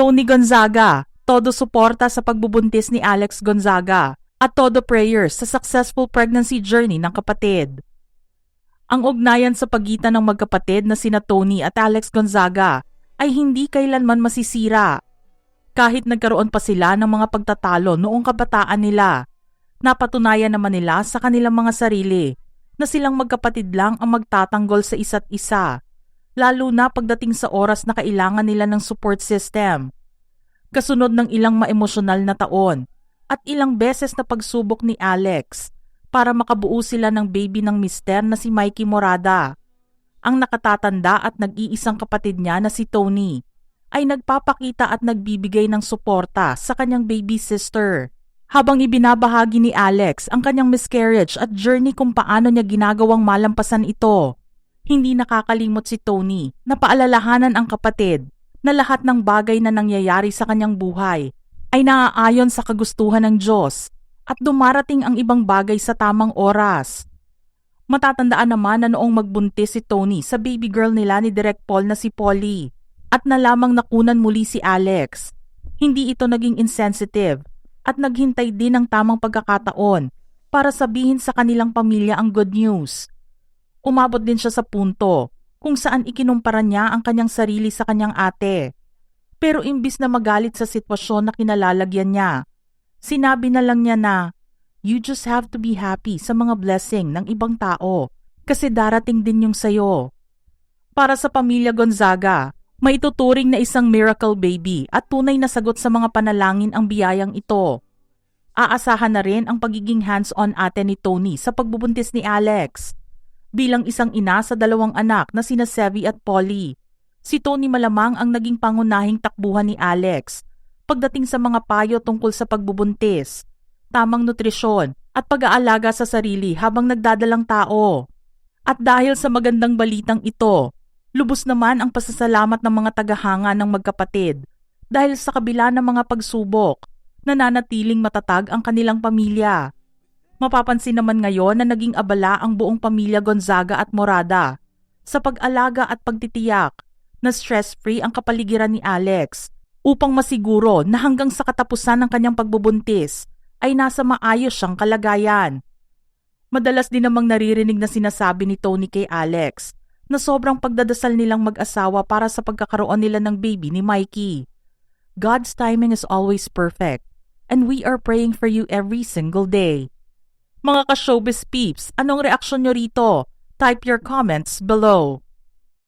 Tony Gonzaga, todo suporta sa pagbubuntis ni Alex Gonzaga at todo prayers sa successful pregnancy journey ng kapatid. Ang ugnayan sa pagitan ng magkapatid na sina Tony at Alex Gonzaga ay hindi kailanman masisira. Kahit nagkaroon pa sila ng mga pagtatalo noong kabataan nila, napatunayan naman nila sa kanilang mga sarili na silang magkapatid lang ang magtatanggol sa isa't isa, lalo na pagdating sa oras na kailangan nila ng support system. Kasunod ng ilang maemosyonal na taon at ilang beses na pagsubok ni Alex para makabuo sila ng baby ng mister na si Mikey Morada, ang nakatatanda at nag-iisang kapatid niya na si Tony ay nagpapakita at nagbibigay ng suporta sa kanyang baby sister. Habang ibinabahagi ni Alex ang kanyang miscarriage at journey kung paano niya ginagawang malampasan ito, hindi nakakalimot si Tony na paalalahanan ang kapatid na lahat ng bagay na nangyayari sa kanyang buhay ay naaayon sa kagustuhan ng Diyos at dumarating ang ibang bagay sa tamang oras. Matatandaan naman na noong magbuntis si Tony sa baby girl nila ni Direk Paul na si Polly at nalamang nakunan muli si Alex, hindi ito naging insensitive at naghintay din ng tamang pagkakataon para sabihin sa kanilang pamilya ang good news. Umabot din siya sa punto kung saan ikinumpara niya ang kanyang sarili sa kanyang ate. Pero imbis na magalit sa sitwasyon na kinalalagyan niya, sinabi na lang niya na, "You just have to be happy sa mga blessing ng ibang tao kasi darating din yung sayo." Para sa pamilya Gonzaga, may tuturing na isang miracle baby at tunay na sagot sa mga panalangin ang biyayang ito. Aasahan na rin ang pagiging hands-on ate ni Tony sa pagbubuntis ni Alex. Bilang isang ina sa dalawang anak na sina Sevy at Polly, si Tony malamang ang naging pangunahing takbuhan ni Alex pagdating sa mga payo tungkol sa pagbubuntis, tamang nutrisyon at pag-aalaga sa sarili habang nagdadalang tao. At dahil sa magandang balitang ito, lubos naman ang pasasalamat ng mga tagahanga ng magkapatid dahil sa kabila ng mga pagsubok, nananatiling matatag ang kanilang pamilya. Mapapansin naman ngayon na naging abala ang buong pamilya Gonzaga at Morada sa pag-alaga at pagtitiyak na stress-free ang kapaligiran ni Alex upang masiguro na hanggang sa katapusan ng kanyang pagbubuntis ay nasa maayos siyang kalagayan. Madalas din namang naririnig na sinasabi ni Tony kay Alex na sobrang pagdadasal nilang mag-asawa para sa pagkakaroon nila ng baby ni Mikey. God's timing is always perfect and we are praying for you every single day. Mga ka-showbiz peeps, anong reaksyon nyo rito? Type your comments below.